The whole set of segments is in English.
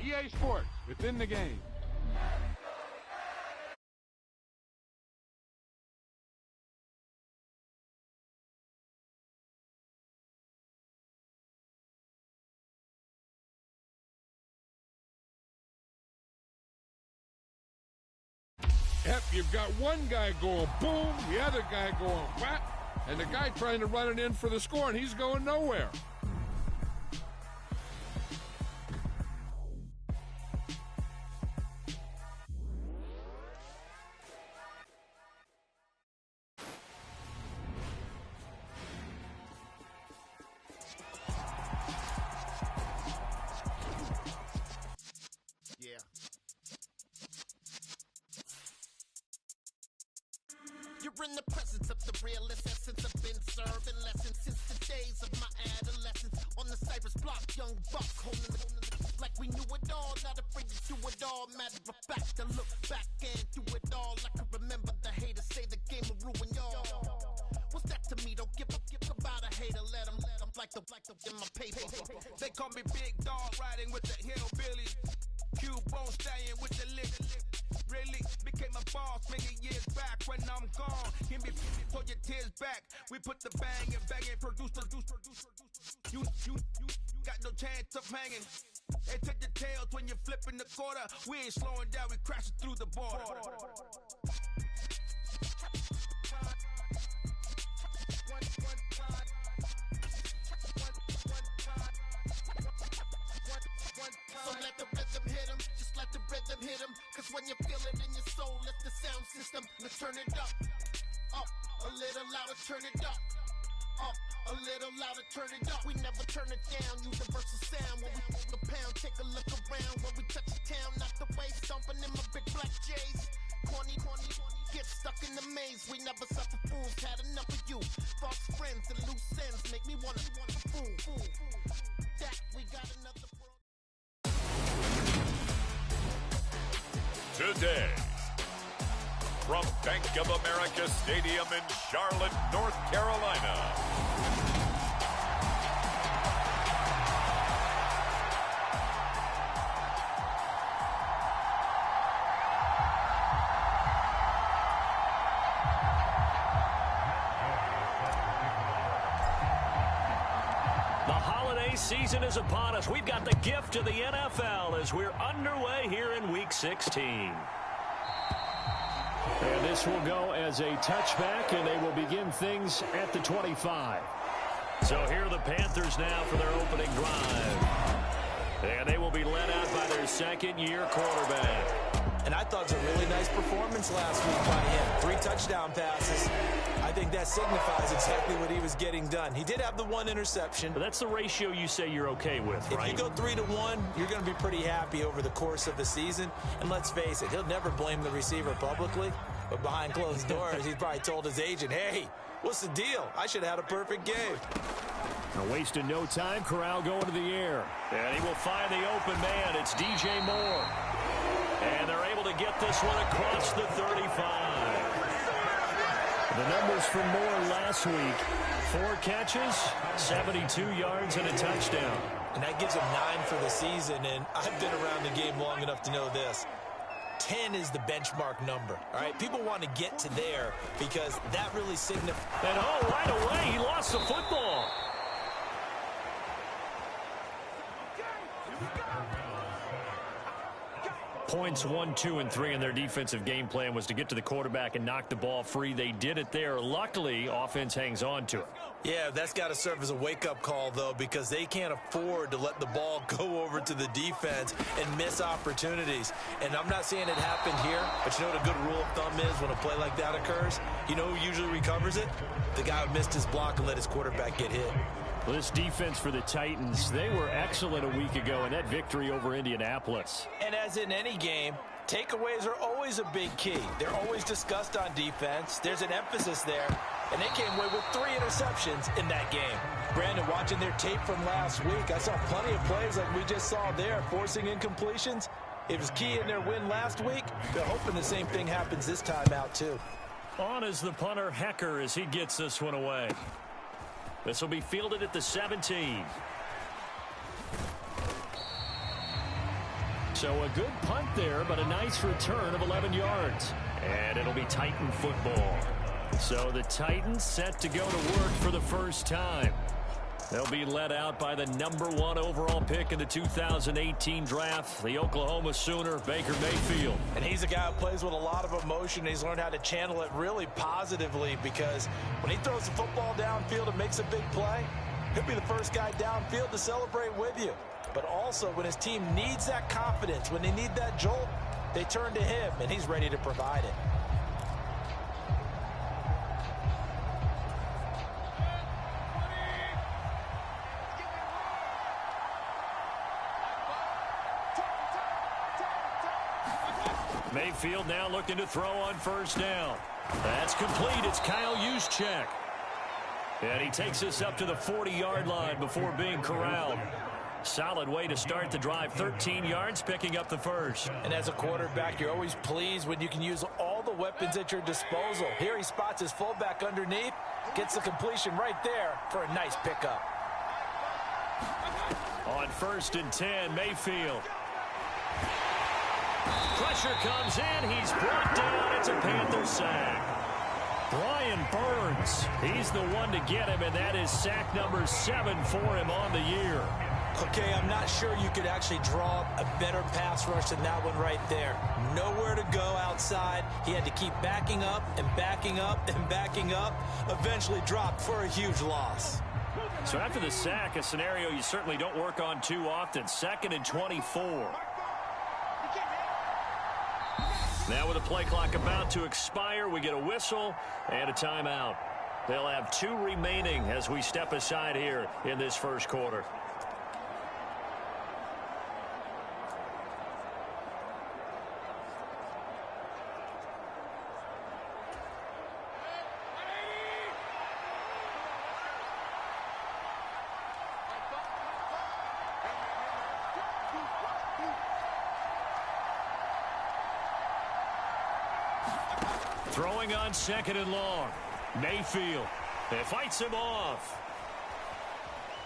EA Sports, within the game. Yep, you've got one guy going boom, the other guy going whap, and the guy trying to run it in for the score, and he's going nowhere. You're in the presence of the realest essence. I've been serving lessons since the days of my adolescence. On the Cypress block, young buck holding it like we knew it all. Not afraid to do it all. Matter of fact, I look back and do it all. I can remember the haters say the game will ruin y'all. What's that to me? Don't give about a hater. Let them like the in my paper. They call me Big Dog, riding with the hillbillies. Cubone staying with the lick. Really became a boss many years back. When I'm gone, give me pull your tears back. We put the bang and produce. You got no chance of hanging. They take the tails when you're flipping the quarter. We ain't slowing down, we crashing through the border. So let the rhythm hit him, just let the rhythm hit him. Cause when you feel it in your soul, let the sound system, let's turn it up, a little louder, turn it up, a little louder, turn it up. We never turn it down, universal sound. When we move the pound, take a look around. When we touch the town, not the way, stomping in my big black J's. Corny, get stuck in the maze. We never suffer fools, had enough of you. False friends and loose ends make me wanna fool. That we got another. Today, from Bank of America Stadium in Charlotte, North Carolina. The holiday season is upon us. We've got the gift of the NFL as we're underway here in Week 16. And this will go as a touchback, and they will begin things at the 25. So here are the Panthers now for their opening drive. And they will be led out by their second-year quarterback. And I thought it was a really nice performance last week by him. 3 touchdown passes. I think that signifies exactly what he was getting done. He did have the 1 interception. But that's the ratio you say you're okay with, right? If you go 3-to-1, you're going to be pretty happy over the course of the season. And let's face it, he'll never blame the receiver publicly. But behind closed doors, he's probably told his agent, hey, what's the deal? I should have had a perfect game. Now, wasting no time, Corral going to the air. And he will find the open man. It's DJ Moore. And they're able to get this one across the 35. The numbers for Moore last week: 4 catches, 72 yards, and a touchdown. And that gives him 9 for the season. And I've been around the game long enough to know this. 10 is the benchmark number. All right, people want to get to there because that really signifies. And right away, he lost the football. Points 1, 2, and 3 in their defensive game plan was to get to the quarterback and knock the ball free. They did it there. Luckily, offense hangs on to it. Yeah, that's got to serve as a wake-up call, though, because they can't afford to let the ball go over to the defense and miss opportunities. And I'm not saying it happened here, but you know what a good rule of thumb is when a play like that occurs? You know who usually recovers it? The guy who missed his block and let his quarterback get hit. Well, this defense for the Titans, they were excellent a week ago in that victory over Indianapolis. And as in any game, takeaways are always a big key. They're always discussed on defense. There's an emphasis there. And they came away with 3 interceptions in that game. Brandon, watching their tape from last week, I saw plenty of plays like we just saw there, forcing incompletions. It was key in their win last week. They're hoping the same thing happens this time out, too. On is the punter, Hecker, as he gets this one away. This will be fielded at the 17. So a good punt there, but a nice return of 11 yards. And it'll be Titan football. So the Titans set to go to work for the first time. They'll be led out by the #1 overall pick in the 2018 draft, the Oklahoma Sooner, Baker Mayfield. And he's a guy who plays with a lot of emotion. He's learned how to channel it really positively, because when he throws the football downfield and makes a big play, he'll be the first guy downfield to celebrate with you. But also, when his team needs that confidence, when they need that jolt, they turn to him, and he's ready to provide it. Mayfield now looking to throw on first down. That's complete. It's Kyle Juszczyk. And he takes us up to the 40-yard line before being corralled. Solid way to start the drive. 13 yards, picking up the first. And as a quarterback, you're always pleased when you can use all the weapons at your disposal. Here he spots his fullback underneath, gets the completion right there for a nice pickup. On 1st and 10, Mayfield. Pressure comes in. He's brought down. It's a Panther sack. Brian Burns, he's the one to get him, and that is sack number 7 for him on the year. Okay, I'm not sure you could actually draw a better pass rush than that one right there. Nowhere to go outside. He had to keep backing up and backing up and backing up. Eventually dropped for a huge loss. So after the sack, a scenario you certainly don't work on too often. 2nd and 24. Now with the play clock about to expire, we get a whistle and a timeout. They'll have 2 remaining as we step aside here in this first quarter. Throwing on 2nd and long. Mayfield. It fights him off.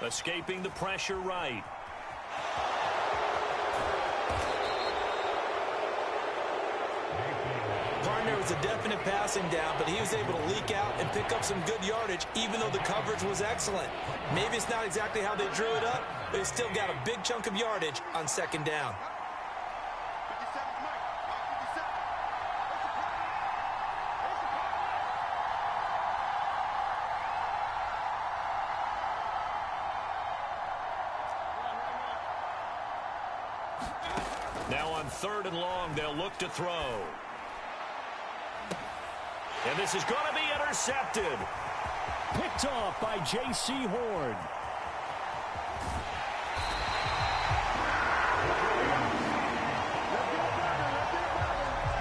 Escaping the pressure right. Partner was a definite passing down, but he was able to leak out and pick up some good yardage, even though the coverage was excellent. Maybe it's not exactly how they drew it up, but he still got a big chunk of yardage on 2nd down. Now on 3rd and long, they'll look to throw. And this is going to be intercepted. Picked off by J.C. Horn.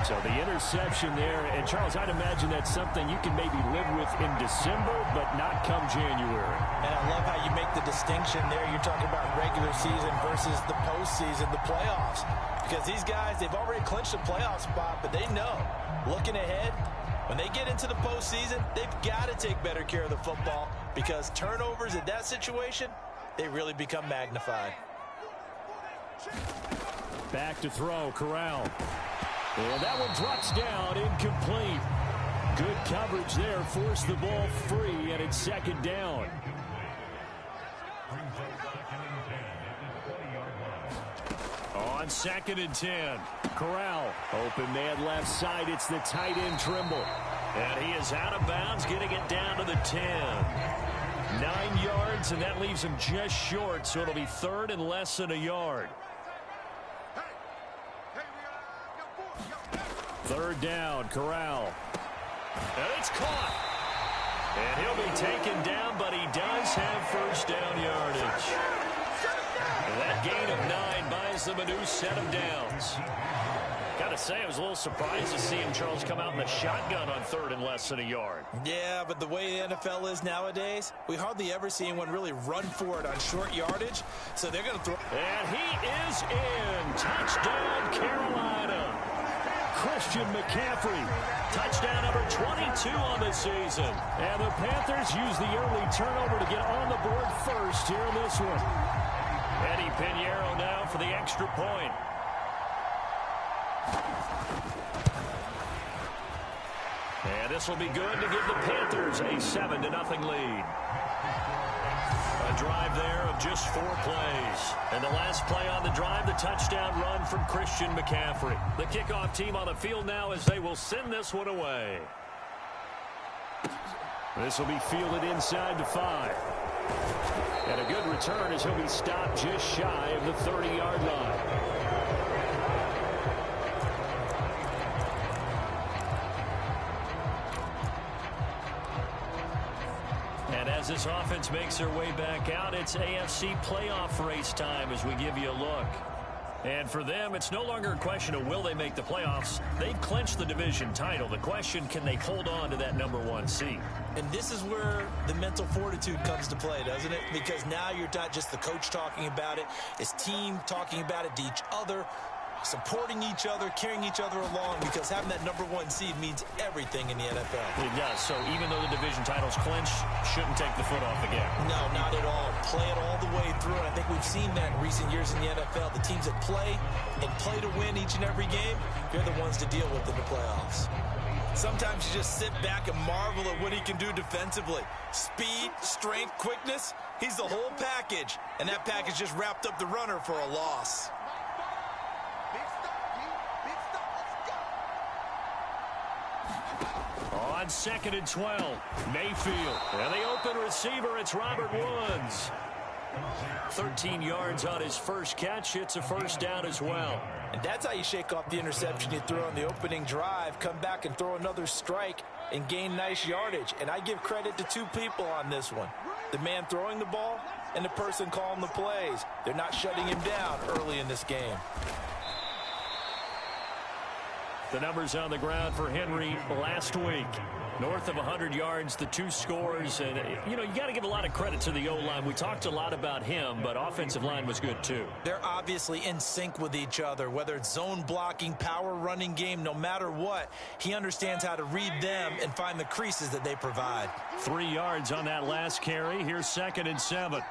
So the interception there. And, Charles, I'd imagine that's something you can maybe live with in December, but not come January. And I love how you make the distinction there. You're talking about regular season versus the postseason, the playoffs. Because these guys, they've already clinched a playoff spot, but they know, looking ahead, when they get into the postseason, they've got to take better care of the football, because turnovers in that situation, they really become magnified. Back to throw, Corral. And that one drops down, incomplete. Good coverage there, forced the ball free, and it's 2nd down. On 2nd and 10, Corral. Open man left side, it's the tight end Trimble. And he is out of bounds, getting it down to the 10. 9 yards, and that leaves him just short, so it'll be 3rd and less than a yard. 3rd down, Corral. And it's caught. And he'll be taken down, but he does have 1st down yardage. And that gain of 9 buys them a new set of downs. Got to say, I was a little surprised to see him, Charles, come out in the shotgun on 3rd and less than a yard. Yeah, but the way the NFL is nowadays, we hardly ever see anyone really run for it on short yardage. So they're going to throw. And he is in. Touchdown, Carolina. Christian McCaffrey. Touchdown number 22 on the season. And the Panthers use the early turnover to get on the board first here in this one. Eddie Pinheiro now for the extra point. And this will be good to give the Panthers a 7-0 lead. A drive there of just 4 plays. And the last play on the drive, the touchdown run from Christian McCaffrey. The kickoff team on the field now as they will send this one away. This will be fielded inside the 5. And a good return as he'll be stopped just shy of the 30-yard line. And as this offense makes their way back out, it's AFC playoff race time as we give you a look. And for them, it's no longer a question of will they make the playoffs. They've clinched the division title. The question, can they hold on to that #1 seed? And this is where the mental fortitude comes to play, doesn't it? Because now you're not just the coach talking about it. It's team talking about it to each other, supporting each other, carrying each other along, because having that #1 seed means everything in the NFL. It does. So even though the division title's clinched, shouldn't take the foot off the gas. No, not at all. Play it all the way through. And I think we've seen that in recent years in the NFL. The teams that play and play to win each and every game, they're the ones to deal with in the playoffs. Sometimes you just sit back and marvel at what he can do defensively. Speed, strength, quickness, he's the whole package. And that package just wrapped up the runner for a loss. On 2nd and 12, Mayfield. And the open receiver, it's Robert Woods. 13 yards on his first catch. It's a first down as well. And that's how you shake off the interception you throw on the opening drive, come back and throw another strike and gain nice yardage. And I give credit to 2 people on this one. The man throwing the ball and the person calling the plays. They're not shutting him down early in this game. The numbers on the ground for Henry last week. North of 100 yards, the 2 scores. And, you know, you got to give a lot of credit to the O-line. We talked a lot about him, but offensive line was good, too. They're obviously in sync with each other, whether it's zone blocking, power running game, no matter what. He understands how to read them and find the creases that they provide. 3 yards on that last carry. Here's 2nd and 7.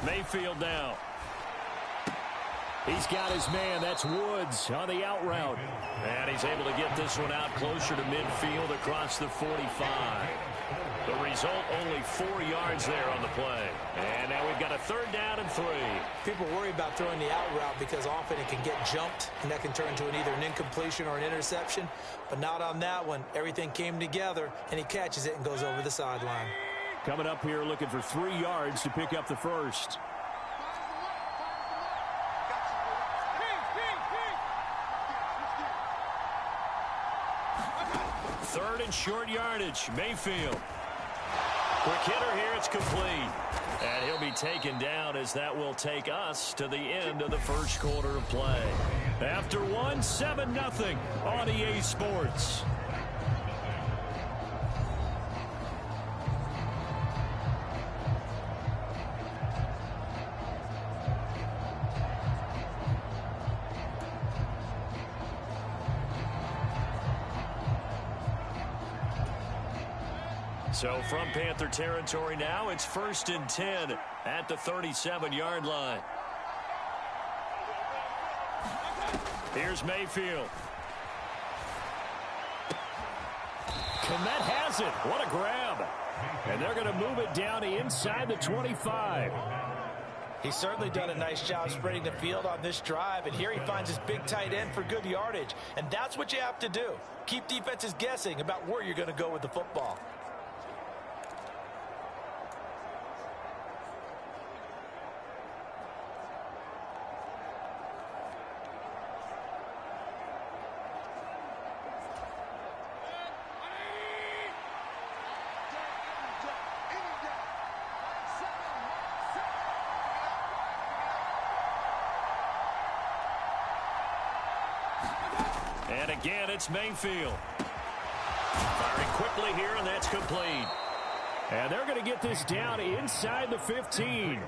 Mayfield now. He's got his man. That's Woods on the out route. And he's able to get this one out closer to midfield across the 45. The result, only 4 yards there on the play. And now we've got a 3rd down and 3. People worry about throwing the out route because often it can get jumped, and that can turn into either an incompletion or an interception. But not on that one. Everything came together, and he catches it and goes over the sideline. Coming up here looking for 3 yards to pick up the first. Third and short yardage. Mayfield. Quick hitter here. It's complete. And he'll be taken down as that will take us to the end of the first quarter of play. After 1, 7-0 on EA Sports. So from Panther territory now, it's 1st and 10 at the 37-yard line. Here's Mayfield. Komet has it. What a grab. And they're going to move it down to inside the 25. He's certainly done a nice job spreading the field on this drive, and here he finds his big tight end for good yardage. And that's what you have to do. Keep defenses guessing about where you're going to go with the football. And again, it's Mayfield. Firing quickly here, and that's complete. And they're going to get this down inside the 15.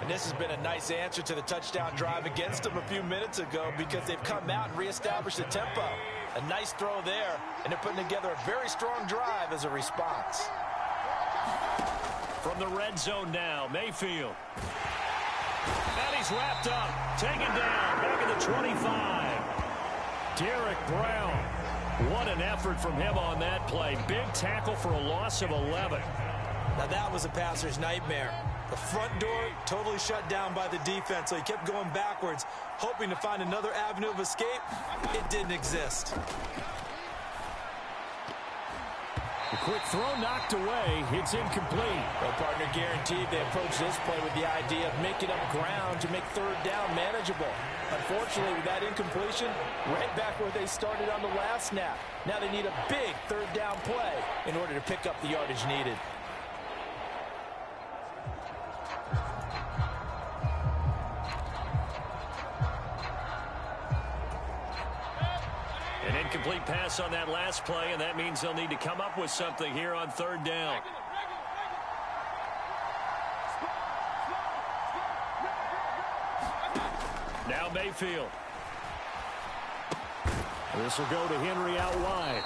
And this has been a nice answer to the touchdown drive against them a few minutes ago because they've come out and reestablished the tempo. A nice throw there, and they're putting together a very strong drive as a response. From the red zone now, Mayfield. And he's wrapped up, taken down, back at the 25. Derek Brown. What an effort from him on that play. Big tackle for a loss of 11. Now that was a passer's nightmare. The front door totally shut down by the defense, so he kept going backwards, hoping to find another avenue of escape. It didn't exist. The quick throw knocked away. It's incomplete. Well, partner, guaranteed they approached this play with the idea of making up ground to make third down manageable. Unfortunately, with that incompletion, right back where they started on the last snap. Now they need a big third down play in order to pick up the yardage needed. An incomplete pass on that last play, and that means they'll need to come up with something here on third down. Now Mayfield. This will go to Henry out wide.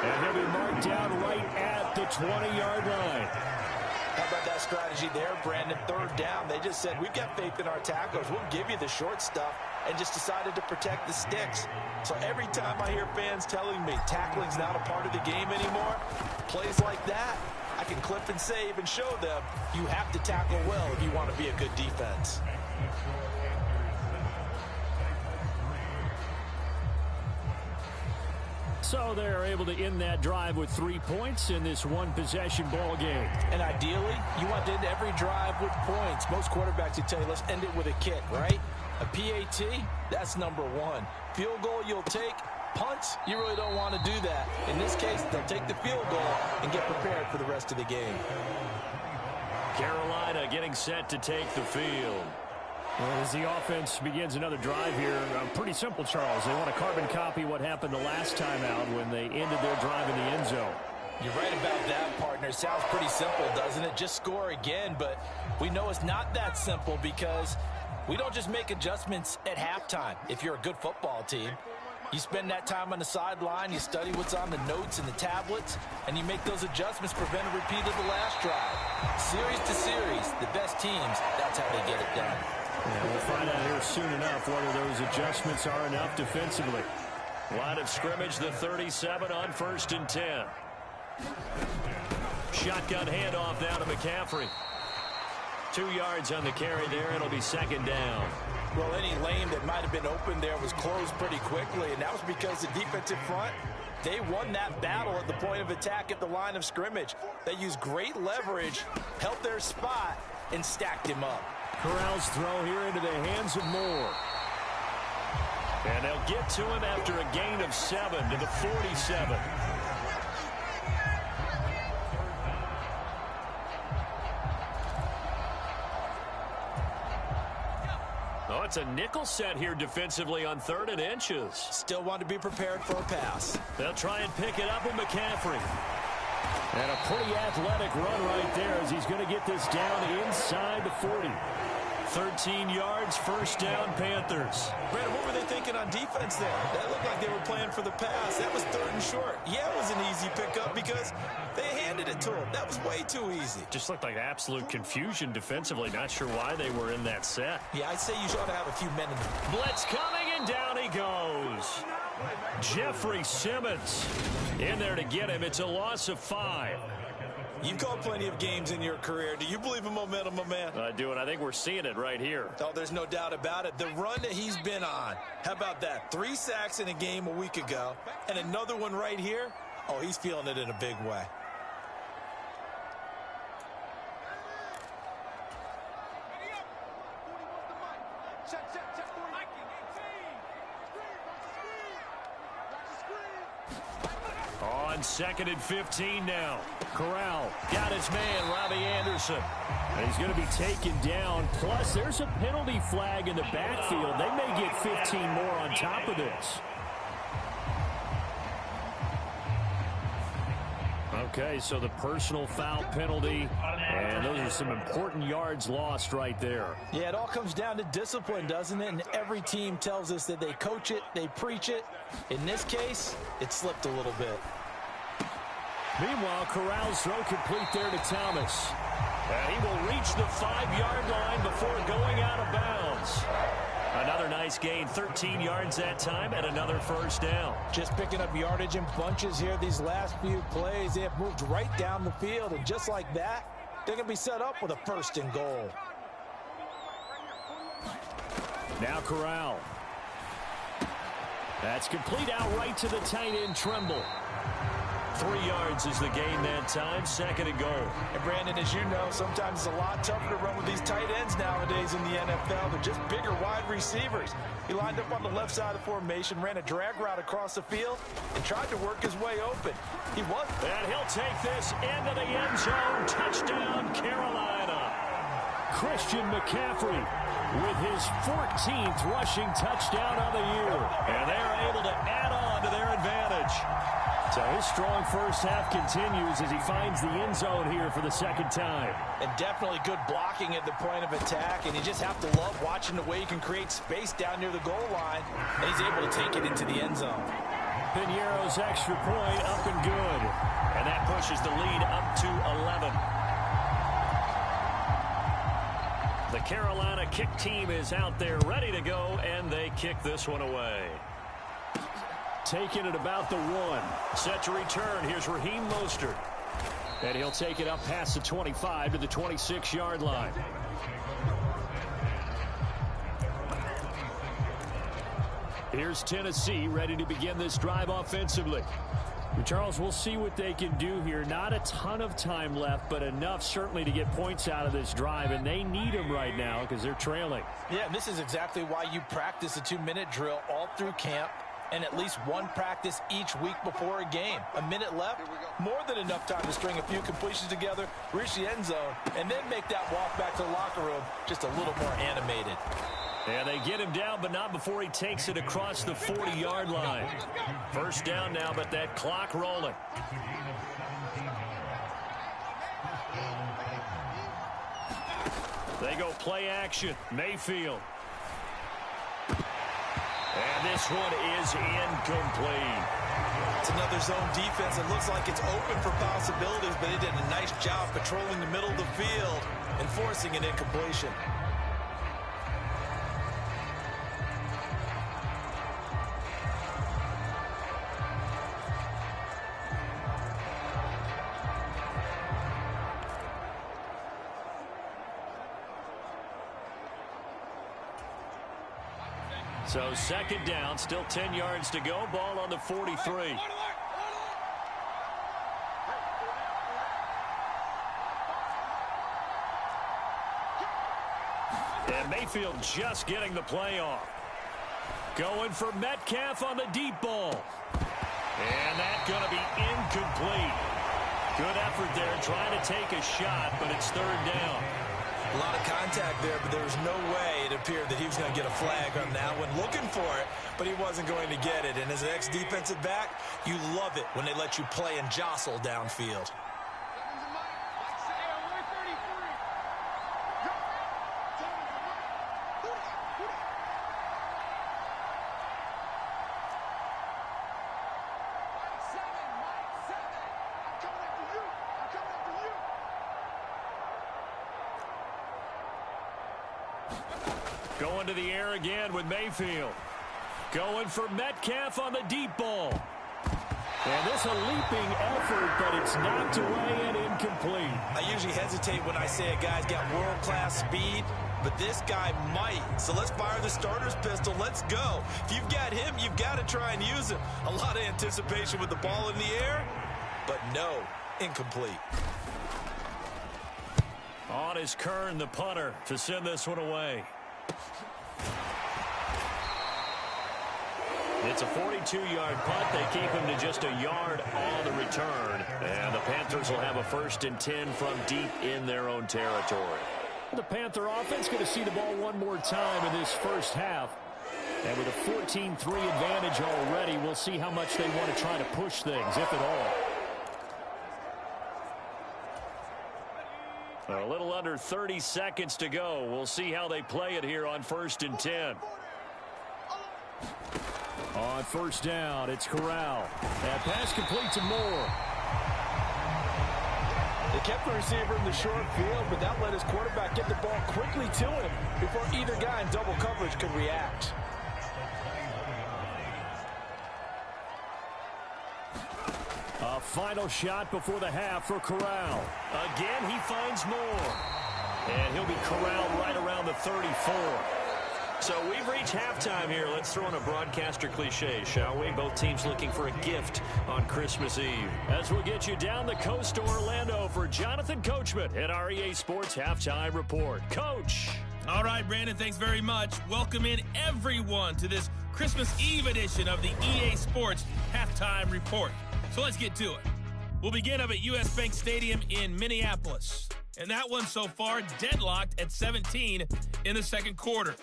And he'll be marked down right at the 20-yard line. How about that strategy there, Brandon? Third down, they just said, we've got faith in our tacklers. We'll give you the short stuff, and just decided to protect the sticks. So every time I hear fans telling me tackling's not a part of the game anymore, plays like that, I can clip and save and show them you have to tackle well if you want to be a good defense. So they're able to end that drive with 3 points in this one-possession ball game. And ideally, you want to end every drive with points. Most quarterbacks would tell you, let's end it with a kick, right? A PAT, that's number one. Field goal you'll take. Punts, you really don't want to do that. In this case, they'll take the field goal and get prepared for the rest of the game. Carolina getting set to take the field. Well, as the offense begins another drive here, pretty simple, Charles. They want to carbon copy what happened the last time out when they ended their drive in the end zone. You're right about that, partner. Sounds pretty simple, doesn't it? Just score again, but we know it's not that simple because we don't just make adjustments at halftime. If you're a good football team, you spend that time on the sideline, you study what's on the notes and the tablets, and you make those adjustments, prevent a repeat of the last drive. Series to series, the best teams, that's how they get it done. Yeah, we'll find out here soon enough whether those adjustments are enough defensively. Line of scrimmage, the 37 on 1st and 10. Shotgun handoff now to McCaffrey. 2 yards on the carry there. It'll be second down. Well, any lane that might have been open there was closed pretty quickly, and that was because the defensive front, they won that battle at the point of attack at the line of scrimmage. They used great leverage, held their spot, and stacked him up. Corral's throw here into the hands of Moore. And they'll get to him after a gain of 7 to the 47. Oh, it's a nickel set here defensively on 3rd and inches. Still want to be prepared for a pass. They'll try and pick it up with McCaffrey. And a pretty athletic run right there as he's going to get this down inside the 40. 13 yards, first down, Panthers. Brandon, what were they thinking on defense there? That looked like they were playing for the pass. That was 3rd and short. Yeah, it was an easy pickup because they handed it to him. That was way too easy. Just looked like absolute confusion defensively. Not sure why they were in that set. Yeah, I'd say you ought to have a few men in the blitz coming, and down he goes. Jeffrey Simmons in there to get him. It's a loss of 5. You've called plenty of games in your career. Do you believe in momentum, my man? I do, and I think we're seeing it right here. Oh, there's no doubt about it. The run that he's been on. How about that? 3 sacks in a game a week ago, and another one right here. Oh, he's feeling it in a big way. On 2nd and 15 now. Corral got his man, Robbie Anderson. And he's going to be taken down. Plus, there's a penalty flag in the backfield. They may get 15 more on top of this. Okay, so the personal foul penalty, and those are some important yards lost right there. Yeah, it all comes down to discipline, doesn't it? And every team tells us that they coach it, they preach it. In this case, it slipped a little bit. Meanwhile, Corral's throw complete there to Thomas. And he will reach the 5-yard line before going out of bounds. Another nice gain, 13 yards that time, and another first down. Just picking up yardage in bunches here these last few plays. They have moved right down the field, and just like that, they're going to be set up with a 1st and goal. Now Corral. That's complete out right to the tight end, Tremble. 3 yards is the gain that time, 2nd and goal. And Brandon, as you know, sometimes it's a lot tougher to run with these tight ends nowadays in the NFL. They're just bigger wide receivers. He lined up on the left side of the formation, ran a drag route across the field, and tried to work his way open. He was. And he'll take this into the end zone. Touchdown, Carolina. Christian McCaffrey with his 14th rushing touchdown of the year. And they're able to add on to their advantage. So his strong first half continues as he finds the end zone here for the 2nd time. And definitely good blocking at the point of attack. And you just have to love watching the way he can create space down near the goal line. And he's able to take it into the end zone. Piñeiro's extra point up and good. And that pushes the lead up to 11. The Carolina kick team is out there ready to go, and they kick this one away. Taking it about the 1. Set to return. Here's Raheem Mostert. And he'll take it up past the 25 to the 26-yard line. Here's Tennessee ready to begin this drive offensively. Charles, we'll see what they can do here. Not a ton of time left, but enough certainly to get points out of this drive, and they need them right now because they're trailing. Yeah, this is exactly why you practice a 2-minute drill all through camp and at least one practice each week before a game. A minute left, more than enough time to string a few completions together, reach the end zone, and then make that walk back to the locker room just a little more animated. And they get him down, but not before he takes it across the 40-yard line. First down now, but that clock rolling. They go play action. Mayfield. And this one is incomplete. It's another zone defense. It looks like it's open for possibilities, but they did a nice job patrolling the middle of the field and forcing an incompletion. So 2nd down, still 10 yards to go. Ball on the 43. And Mayfield just getting the play off. Going for Metcalf on the deep ball. And that's going to be incomplete. Good effort there trying to take a shot, but it's 3rd down. A lot of contact there, but there was no way it appeared that he was going to get a flag on that one. Looking for it, but he wasn't going to get it. And as an ex-defensive back, you love it when they let you play and jostle downfield. Going to the air again with Mayfield. Going for Metcalf on the deep ball. And this a leaping effort, but it's knocked away and incomplete. I usually hesitate when I say a guy's got world-class speed, but this guy might. So let's fire the starter's pistol. Let's go. If you've got him, you've got to try and use him. A lot of anticipation with the ball in the air, but no, incomplete. On is Kern, the punter, to send this one away. It's a 42-yard punt. They keep him to just a yard on the return. And the Panthers will have a 1st and 10 from deep in their own territory. The Panther offense going to see the ball one more time in this first half. And with a 14-3 advantage already, we'll see how much they want to try to push things, if at all. A little under 30 seconds to go. We'll see how they play it here on 1st and 10. On 1st down, it's Corral. That pass complete to Moore. They kept the receiver in the short field, but that let his quarterback get the ball quickly to him before either guy in double coverage could react. A final shot before the half for Corral. Again, he finds more. And he'll be corralled right around the 34. So we've reached halftime here. Let's throw in a broadcaster cliche, shall we? Both teams looking for a gift on Christmas Eve. As we'll get you down the coast to Orlando for Jonathan Coachman at our EA Sports Halftime Report. Coach. All right, Brandon, thanks very much. Welcome in everyone to this Christmas Eve edition of the EA Sports Halftime Report. So let's get to it. We'll begin up at US Bank Stadium in Minneapolis. And that one so far deadlocked at 17 in the second quarter.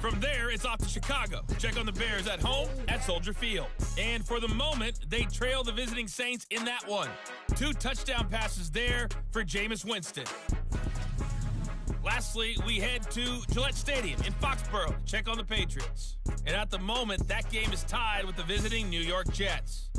From there, it's off to Chicago. Check on the Bears at home at Soldier Field. And for the moment, they trail the visiting Saints in that one. 2 touchdown passes there for Jameis Winston. Lastly, we head to Gillette Stadium in Foxborough to check on the Patriots. And at the moment, that game is tied with the visiting New York Jets.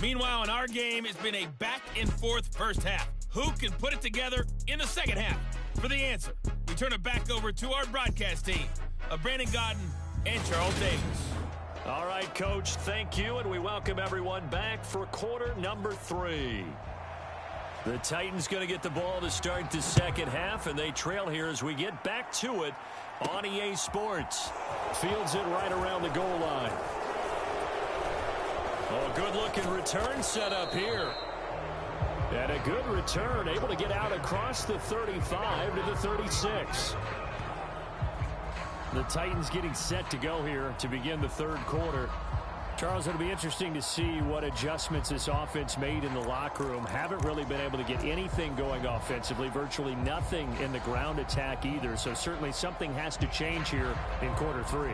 Meanwhile, in our game, it's been a back-and-forth first half. Who can put it together in the second half? For the answer, we turn it back over to our broadcast team of Brandon Godden and Charles Davis. All right, Coach, thank you, and we welcome everyone back for quarter number 3. The Titans going to get the ball to start the second half, and they trail here as we get back to it on EA Sports. Fields it right around the goal line. Oh, good-looking return set up here. And a good return, able to get out across the 35 to the 36. The Titans getting set to go here to begin the third quarter. Charles, it'll be interesting to see what adjustments this offense made in the locker room. Haven't really been able to get anything going offensively, virtually nothing in the ground attack either. So certainly something has to change here in quarter 3.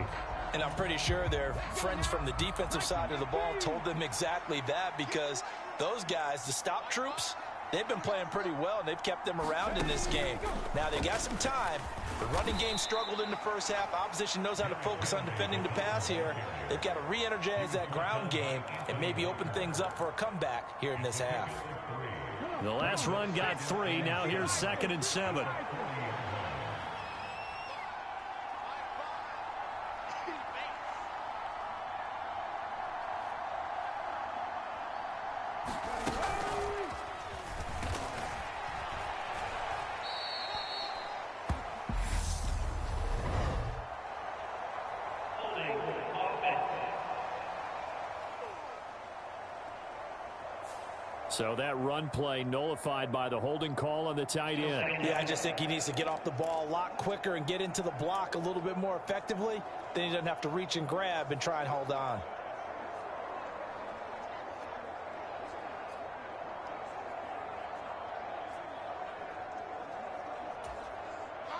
And I'm pretty sure their friends from the defensive side of the ball told them exactly that, because those guys, the stop troops, they've been playing pretty well, and they've kept them around in this game. Now, they got some time. The running game struggled in the first half. Opposition knows how to focus on defending the pass here. They've got to re-energize that ground game and maybe open things up for a comeback here in this half. The last run got 3. Now here's 2nd and 7. So that run play nullified by the holding call on the tight end. Yeah, I just think he needs to get off the ball a lot quicker and get into the block a little bit more effectively. Then he doesn't have to reach and grab and try and hold on.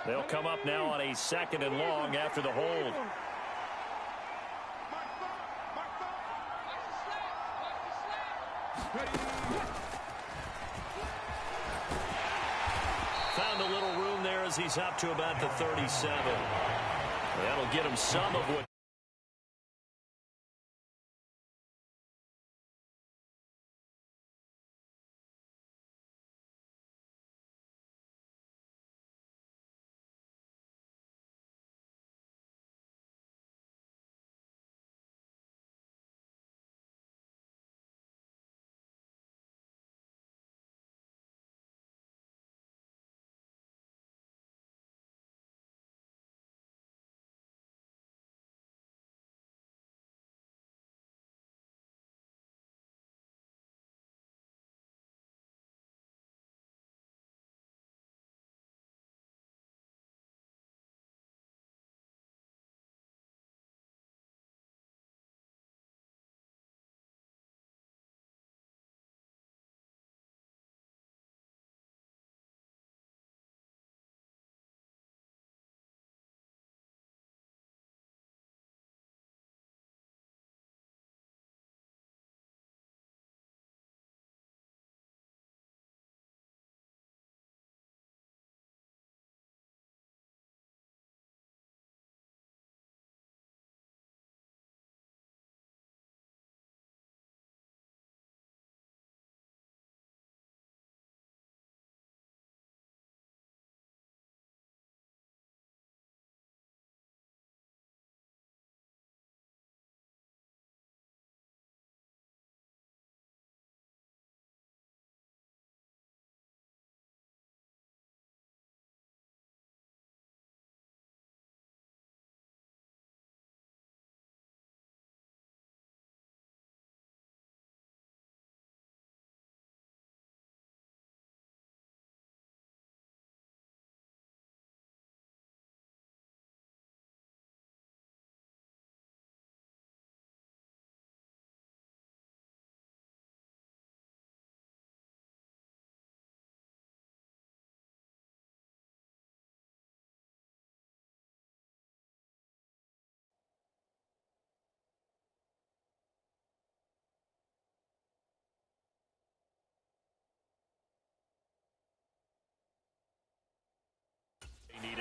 They'll come up now on a 2nd and long after the hold. Found a little room there as he's up to about the 37. That'll get him some of what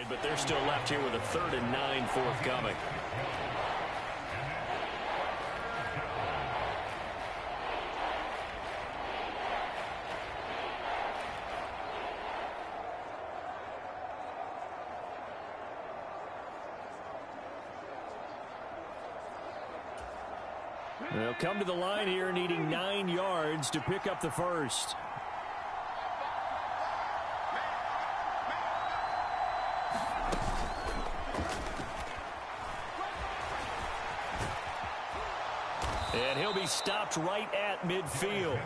converted, but they're still left here with a 3rd and 9 forthcoming. They'll come to the line here needing 9 yards to pick up the first. And he'll be stopped right at midfield.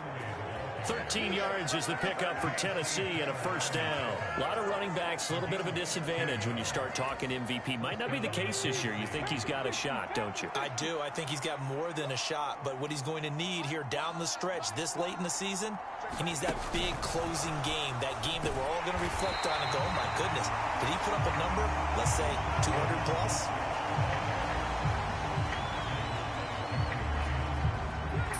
13 yards is the pickup for Tennessee and a first down. A lot of running backs, a little bit of a disadvantage when you start talking MVP. Might not be the case this year. You think he's got a shot, don't you? I do. I think he's got more than a shot. But what he's going to need here down the stretch this late in the season, he needs that big closing game, that game that we're all going to reflect on and go, oh, my goodness, did he put up a number, let's say, 200 plus?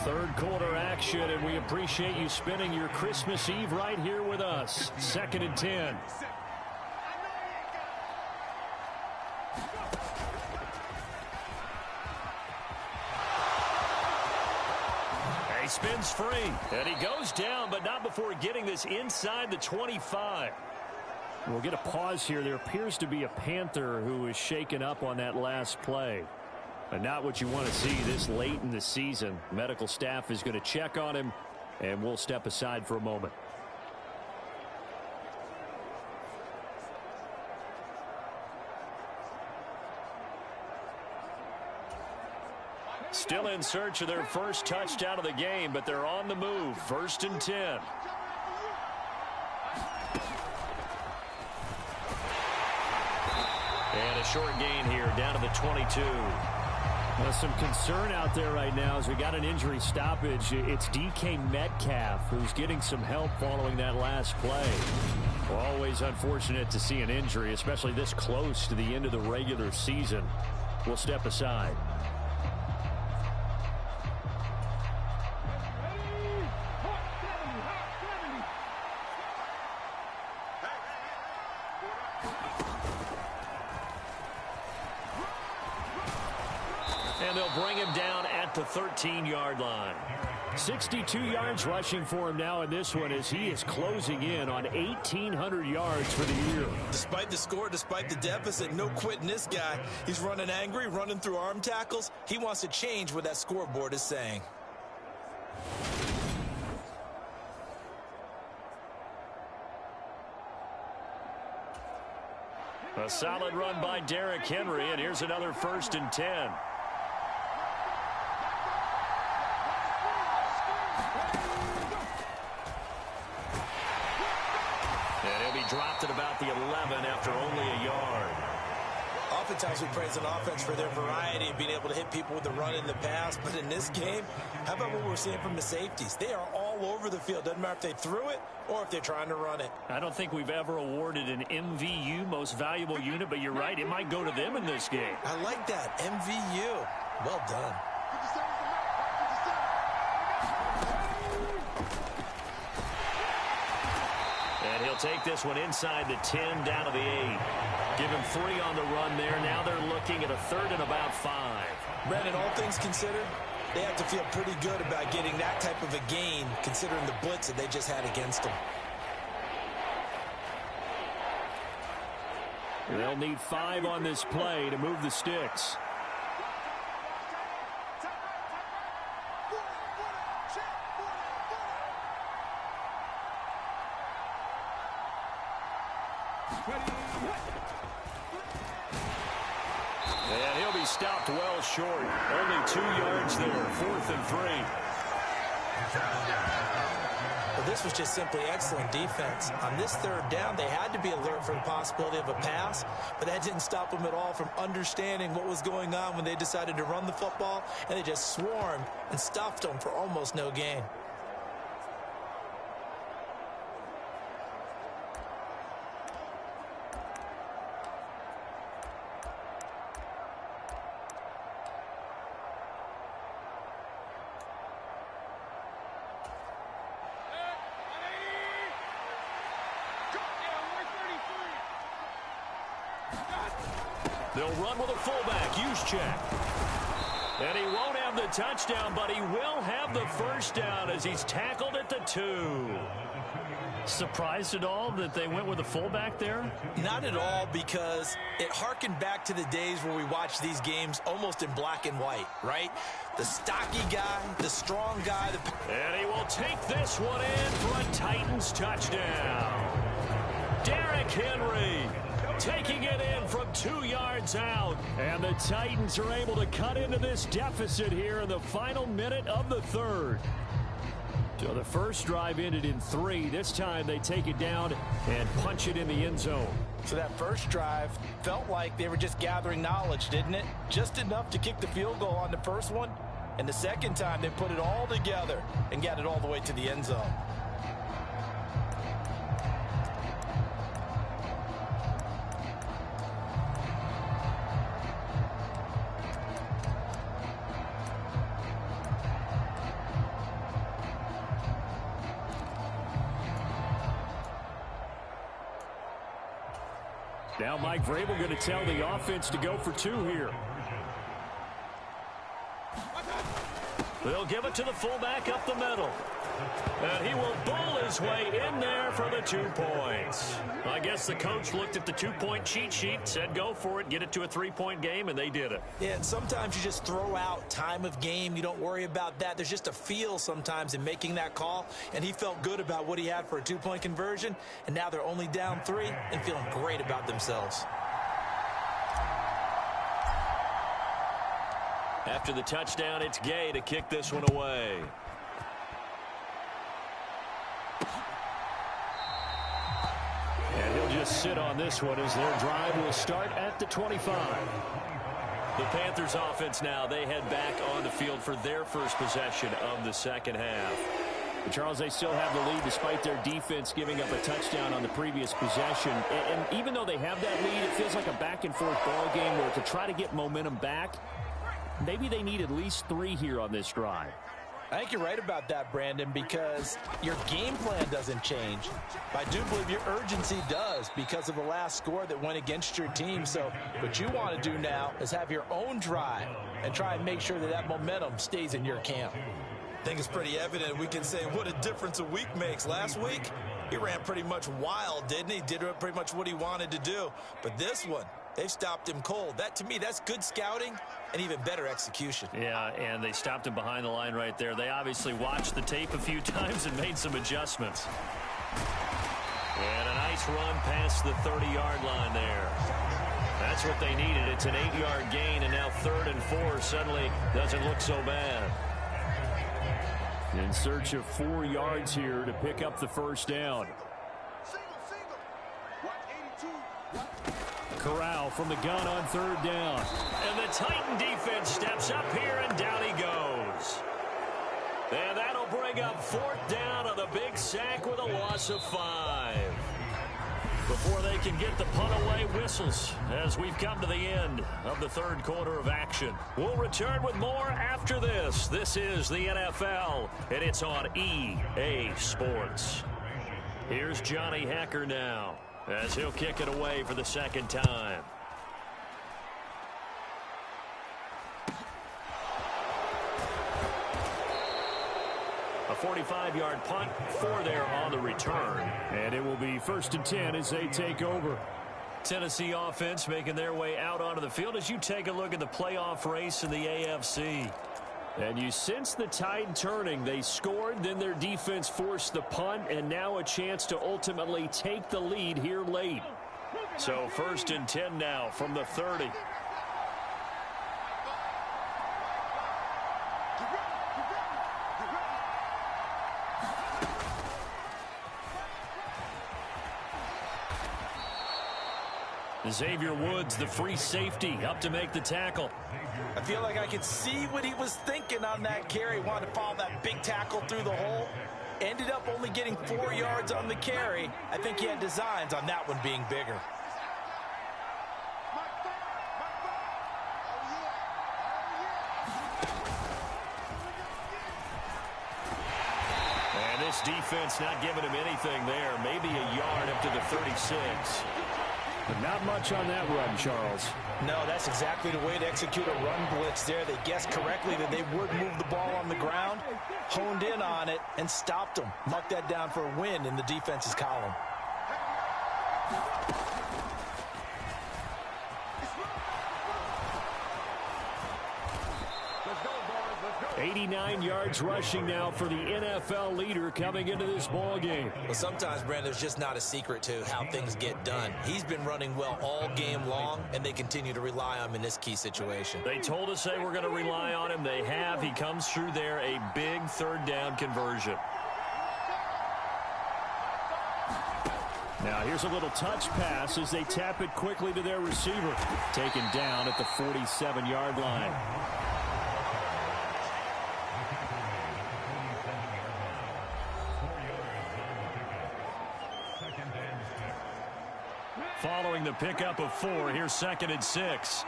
Third quarter action, and we appreciate you spending your Christmas Eve right here with us. 2nd and 10. He spins free, and he goes down, but not before getting this inside the 25. We'll get a pause here. There appears to be a Panther who was shaken up on that last play. But not what you want to see this late in the season. Medical staff is going to check on him, and we'll step aside for a moment. Still in search of their first touchdown of the game, but they're on the move. 1st and 10. And a short gain here down to the 22. Well, some concern out there right now as we got an injury stoppage. It's DK Metcalf who's getting some help following that last play. Always unfortunate to see an injury, especially this close to the end of the regular season. We'll step aside. And they'll bring him down at the 13-yard line. 62 yards rushing for him now in this one as he is closing in on 1,800 yards for the year. Despite the score, despite the deficit, no quitting this guy. He's running angry, running through arm tackles. He wants to change what that scoreboard is saying. A solid run by Derrick Henry, and here's another 1st and 10. Dropped at about the 11 after only a yard. Oftentimes we praise an offense for their variety of being able to hit people with the run in the pass, but in this game, how about what we're seeing from the safeties? They are all over the field. Doesn't matter if they threw it or if they're trying to run it. I don't think we've ever awarded an MVU, most valuable unit, but you're right, it might go to them in this game. I like that, MVU. Well done. And he'll take this one inside the 10 down to the 8. Give him 3 on the run there. Now they're looking at a 3rd and about 5. Brandon, all things considered, they have to feel pretty good about getting that type of a gain considering the blitz that they just had against them. They'll need 5 on this play to move the sticks. And he'll be stopped well short. Only 2 yards there. 4th and 3. Well, this was just simply excellent defense. On this 3rd down, they had to be alert for the possibility of a pass, but that didn't stop them at all from understanding what was going on when they decided to run the football, and they just swarmed and stuffed them for almost no gain. They'll run with a fullback. Juszczyk. And he won't have the touchdown, but he will have the first down as he's tackled at the 2. Surprised at all that they went with a fullback there? Not at all, because it harkened back to the days where we watched these games almost in black and white, right? The stocky guy, the strong guy. And he will take this one in for a Titans touchdown. Derrick Henry taking it in from 2 yards out. And the Titans are able to cut into this deficit here in the final minute of the 3rd. So the first drive ended in 3. This time they take it down and punch it in the end zone. So that first drive felt like they were just gathering knowledge, didn't it? Just enough to kick the field goal on the first one. And the second time they put it all together and got it all the way to the end zone. Now Mike Vrabel going to tell the offense to go for 2 here. They'll give it to the fullback up the middle. And he will bowl his way in there for the 2 points. I guess the coach looked at the 2-point cheat sheet, said go for it, get it to a 3-point game, and they did it. Yeah, and sometimes you just throw out time of game. You don't worry about that. There's just a feel sometimes in making that call, and he felt good about what he had for a 2-point conversion, and now they're only down 3 and feeling great about themselves. After the touchdown, it's Gay to kick this one away. And he'll just sit on this one as their drive will start at the 25. The Panthers offense now, they head back on the field for their first possession of the second half. But Charles, they still have the lead despite their defense giving up a touchdown on the previous possession. And even though they have that lead, it feels like a back-and-forth ball game where to try to get momentum back, maybe they need at least 3 here on this drive. I think you're right about that, Brandon, because your game plan doesn't change. I do believe your urgency does because of the last score that went against your team. So what you want to do now is have your own drive and try and make sure that that momentum stays in your camp. I think it's pretty evident. We can say what a difference a week makes. Last week, he ran pretty much wild, didn't he? Did pretty much what he wanted to do. But this one, they've stopped him cold. That, to me, that's good scouting and even better execution. Yeah, and they stopped him behind the line right there. They obviously watched the tape a few times and made some adjustments. And a nice run past the 30-yard line there. That's what they needed. It's an 8-yard gain, and now 3rd and 4 suddenly doesn't look so bad. In search of 4 yards here to pick up the first down. Corral from the gun on 3rd down. And the Titan defense steps up here, and down he goes. And that'll bring up 4th down on the big sack with a loss of 5. Before they can get the punt away, whistles as we've come to the end of the 3rd quarter of action. We'll return with more after this. This is the NFL, and it's on EA Sports. Here's Johnny Hacker now, as he'll kick it away for the 2nd time. A 45-yard punt, 4 there on the return. And it will be 1st and 10 as they take over. Tennessee offense making their way out onto the field as you take a look at the playoff race in the AFC. And you sense the tide turning. They scored, then their defense forced the punt, and now a chance to ultimately take the lead here late. So 1st and 10 now from the 30. Xavier Woods, the free safety, up to make the tackle. I feel like I could see what he was thinking on that carry. Wanted to follow that big tackle through the hole. Ended up only getting 4 yards on the carry. I think he had designs on that one being bigger. And this defense not giving him anything there. Maybe a yard up to the 36. But not much on that run, Charles. No, that's exactly the way to execute a run blitz there. They guessed correctly that they would move the ball on the ground, honed in on it, and stopped them. Marked that down for a win in the defense's column. 89 yards rushing now for the NFL leader coming into this ball game. Well, sometimes, Brandon, there's just not a secret to how things get done. He's been running well all game long, and they continue to rely on him in this key situation. They told us they were going to rely on him. They have. He comes through there, a big third down conversion. Now here's a little touch pass as they tap it quickly to their receiver. Taken down at the 47-yard line. Following the pickup of 4, here's 2nd and 6.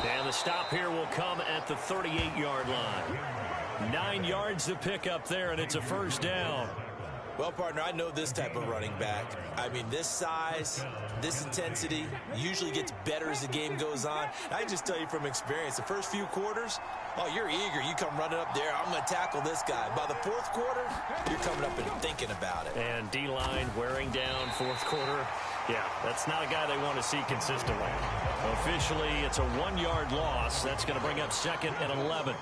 And the stop here will come at the 38-yard line. 9 yards to pick up there, and it's a first down. Well, partner, I know this type of running back. I mean, this size, this intensity usually gets better as the game goes on. I just tell you from experience, the first few quarters, oh, you're eager. You come running up there, I'm going to tackle this guy. By the fourth quarter, you're coming up and thinking about it. And D-line wearing down fourth quarter. Yeah, that's not a guy they want to see consistently. Officially, it's a 1-yard loss. That's going to bring up 2nd and 11.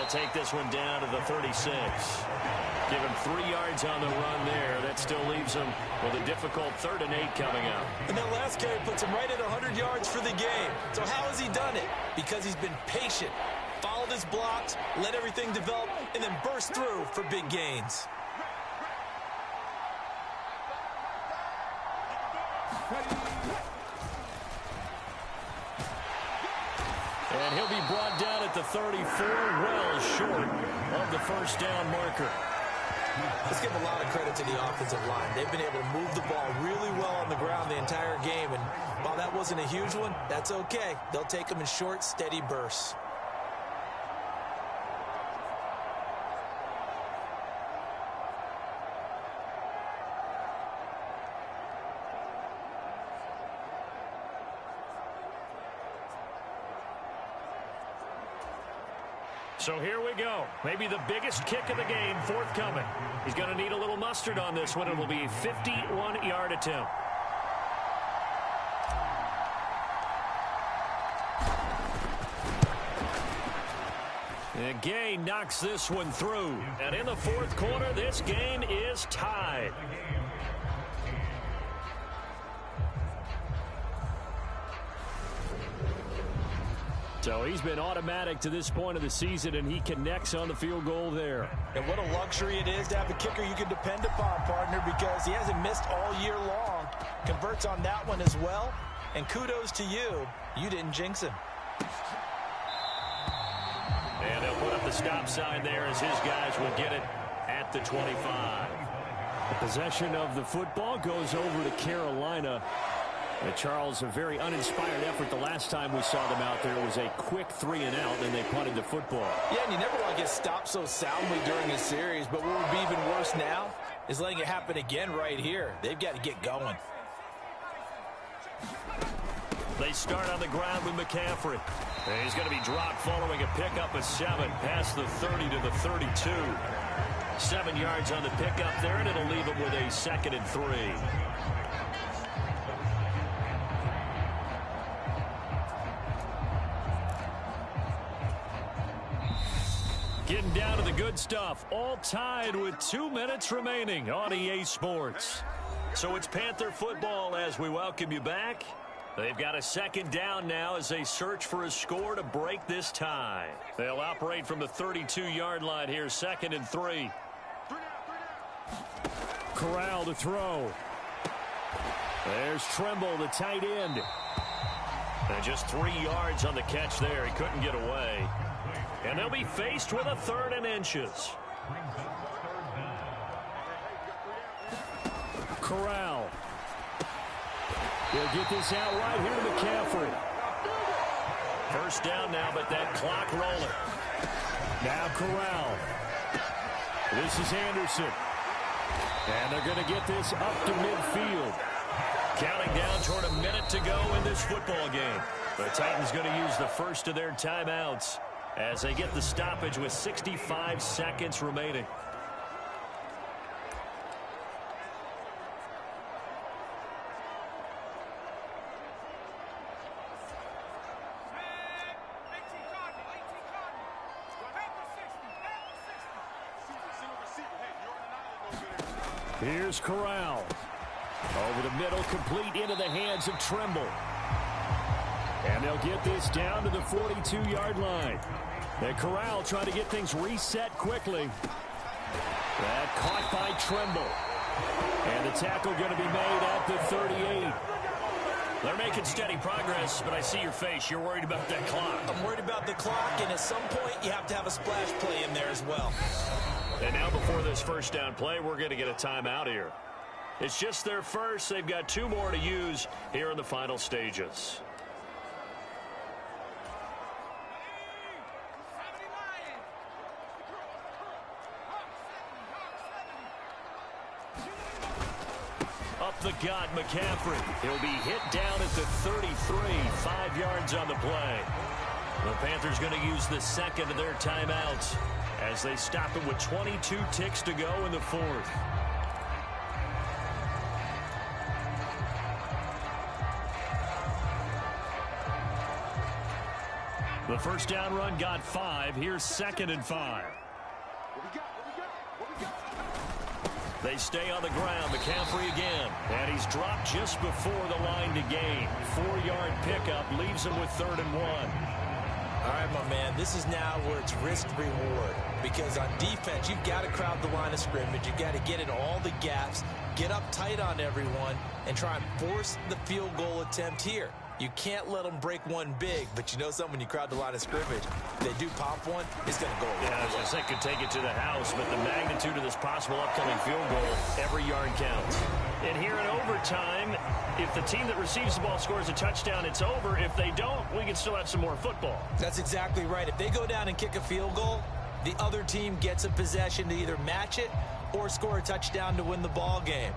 Take this one down to the 36. Give him 3 yards on the run there. That still leaves him with a difficult 3rd and 8 coming up. And that last carry puts him right at 100 yards for the game. So how has he done it? Because he's been patient, followed his blocks, let everything develop, and then burst through for big gains. And he'll be brought down at the 34, well short of the first down marker. Let's give a lot of credit to the offensive line. They've been able to move the ball really well on the ground the entire game. And while that wasn't a huge one, that's okay. They'll take them in short, steady bursts. So here we go. Maybe the biggest kick of the game forthcoming. He's going to need a little mustard on this one. It will be a 51-yard attempt. And Gay knocks this one through. And in the fourth quarter, this game is tied. So he's been automatic to this point of the season, and he connects on the field goal there. And what a luxury it is to have a kicker you can depend upon, partner, because he hasn't missed all year long. Converts on that one as well. And kudos to you. You didn't jinx him. And they'll put up the stop sign there as his guys will get it at the 25. The possession of the football goes over to Carolina. Charles, a very uninspired effort the last time we saw them out there. It was a quick 3 and out, and they punted the football. Yeah, and you never want to get stopped so soundly during a series, but what would be even worse now is letting it happen again right here. They've got to get going. They start on the ground with McCaffrey. And he's going to be dropped following a pickup of 7 past the 30 to the 32. 7 yards on the pickup there, and it'll leave him with a 2nd and 3. Getting down to the good stuff, all tied with 2 minutes remaining on EA Sports. So it's Panther football as we welcome you back. They've got a 2nd down now as they search for a score to break this tie. They'll operate from the 32-yard line here, 2nd and 3. Corral to throw. There's Trimble, the tight end. And just 3 yards on the catch there. He couldn't get away. And they'll be faced with a 3rd and inches. Corral. He'll get this out right here to McCaffrey. First down now, but that clock rolling. Now Corral. This is Anderson. And they're going to get this up to midfield. Counting down toward a minute to go in this football game. The Titans going to use the first of their timeouts as they get the stoppage with 65 seconds remaining. Here's Corral. Over the middle, complete into the hands of Trimble. And they'll get this down to the 42-yard line. And Corral trying to get things reset quickly. That caught by Trimble. And the tackle going to be made at the 38. They're making steady progress, but I see your face. You're worried about that clock. I'm worried about the clock, and at some point you have to have a splash play in there as well. And now before this first down play, we're going to get a timeout here. It's just their first. They've got 2 more to use here in the final stages. Up the gut, McCaffrey. He'll be hit down at the 33, 5 yards on the play. The Panthers going to use the second of their timeouts as they stop him with 22 ticks to go in the 4th. The first down run got 5. Here's 2nd and 5. They stay on the ground. McCaffrey again. And he's dropped just before the line to gain. 4-yard pickup leaves him with 3rd and 1. All right, my man, this is now where it's risk-reward. Because on defense, you've got to crowd the line of scrimmage. You've got to get in all the gaps, get up tight on everyone, and try and force the field goal attempt here. You can't let them break one big, but you know something, when you crowd the line of scrimmage, if they do pop one, it's going to go away. Yeah, I was going to say, could take it to the house, but the magnitude of this possible upcoming field goal, every yard counts. And here in overtime, if the team that receives the ball scores a touchdown, it's over. If they don't, we can still have some more football. That's exactly right. If they go down and kick a field goal, the other team gets a possession to either match it or score a touchdown to win the ball game.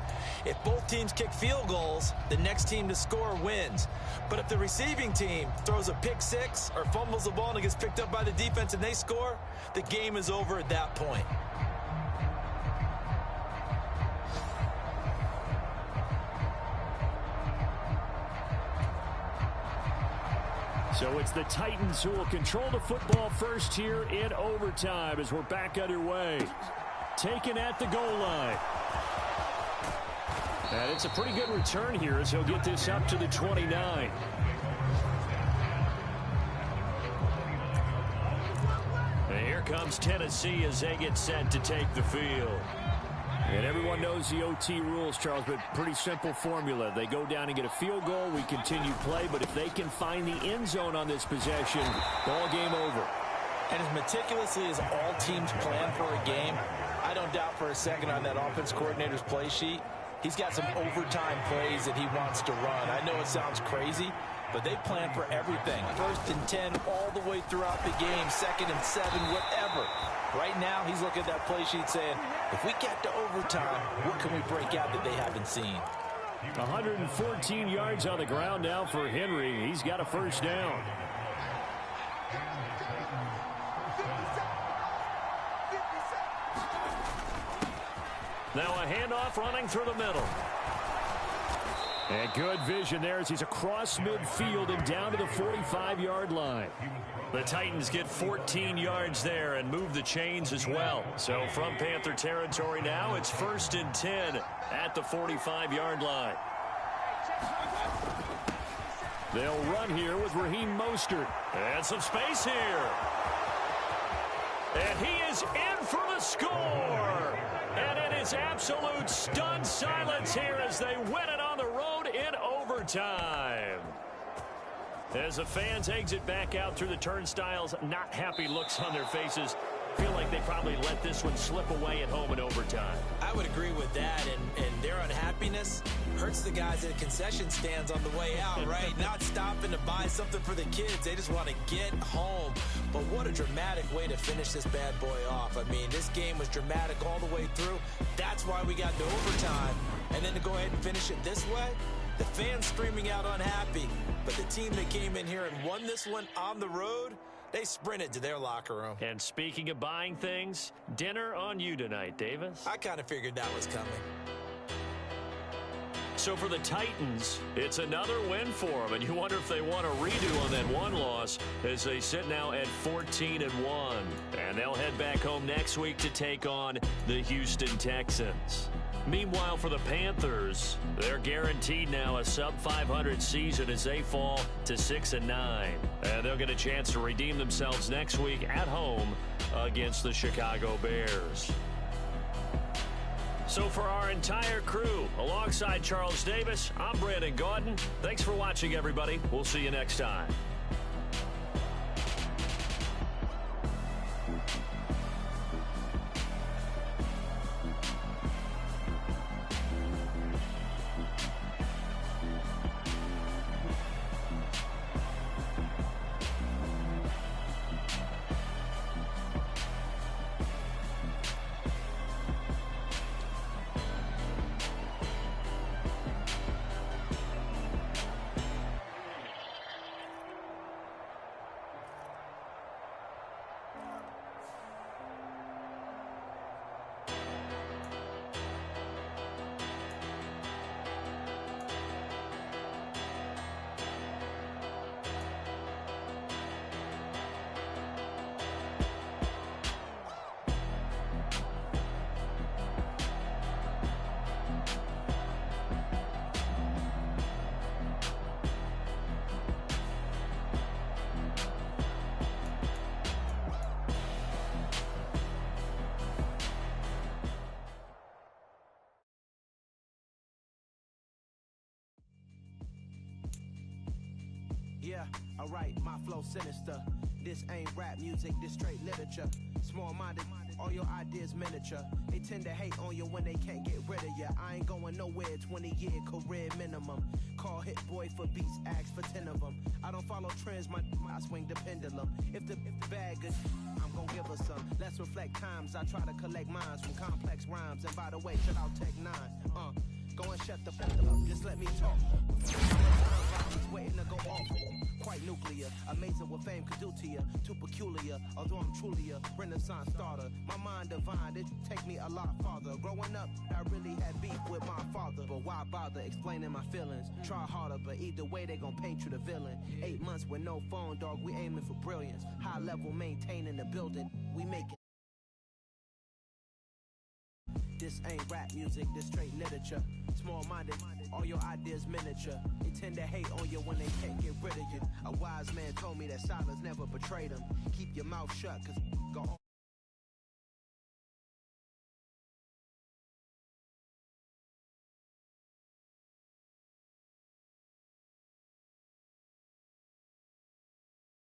If both teams kick field goals, the next team to score wins. But if the receiving team throws a pick six or fumbles the ball and it gets picked up by the defense and they score, the game is over at that point. So it's the Titans who will control the football first here in overtime as we're back underway. Taken at the goal line. And it's a pretty good return here as he'll get this up to the 29. And here comes Tennessee as they get set to take the field. And everyone knows the OT rules, Charles, but pretty simple formula. They go down and get a field goal, we continue play, but if they can find the end zone on this possession, ball game over. And as meticulously as all teams plan for a game, I don't doubt for a second on that offense coordinator's play sheet, he's got some overtime plays that he wants to run. I know it sounds crazy, but they plan for everything. 1st and 10 all the way throughout the game, 2nd and 7, whatever. Right now, he's looking at that play sheet saying, if we get to overtime, what can we break out that they haven't seen? 114 yards on the ground now for Henry. He's got a first down. Now a handoff running through the middle. And good vision there as he's across midfield and down to the 45-yard line. The Titans get 14 yards there and move the chains as well. So from Panther territory now, it's 1st and 10 at the 45-yard line. They'll run here with Raheem Mostert. And some space here. And he is in for the score. And it is absolute stunned silence here as they win it on the road in overtime. As the fans exit back out through the turnstiles, not happy looks on their faces. Feel like they probably let this one slip away at home in overtime. I would agree with that, and their unhappiness hurts the guys at the concession stands on the way out, right? Not stopping to buy something for the kids. They just want to get home. But what a dramatic way to finish this bad boy off. I mean, this game was dramatic all the way through. That's why we got to overtime. And then to go ahead and finish it this way, the fans screaming out unhappy. But the team that came in here and won this one on the road, they sprinted to their locker room. And speaking of buying things, dinner on you tonight, Davis. I kind of figured that was coming. So for the Titans, it's another win for them, and you wonder if they want a redo on that one loss as they sit now at 14-1. And they'll head back home next week to take on the Houston Texans. Meanwhile, for the Panthers, they're guaranteed now a sub-500 season as they fall to 6-9. And they'll get a chance to redeem themselves next week at home against the Chicago Bears. So for our entire crew, alongside Charles Davis, I'm Brandon Gaudin. Thanks for watching, everybody. We'll see you next time. Yeah, alright, my flow sinister. This ain't rap music, this straight literature. Small-minded, all your ideas miniature. They tend to hate on you when they can't get rid of you. I ain't going nowhere, 20-year career minimum. Call Hit Boy for beats, ask for 10 of them. I don't follow trends, I swing the pendulum. If the bag good, I'm gonna give her some. Let's reflect times, I try to collect minds from complex rhymes. And by the way, shout out Tech 9. Go and shut the fuck up, just let me talk. Waiting to go off. Quite nuclear, amazing what fame could do to you. Too peculiar, although I'm truly a Renaissance starter. My mind divine, it take me a lot farther. Growing up, I really had beef with my father. But why bother explaining my feelings? Try harder, but either way they gon' paint you the villain. 8 months with no phone, dog, we aiming for brilliance. High level maintaining the building, we make it. This ain't rap music, this straight literature. Small-minded, all your ideas miniature. They tend to hate on you when they can't get rid of you. A wise man told me that silence never betrayed him. Keep your mouth shut, cause go on.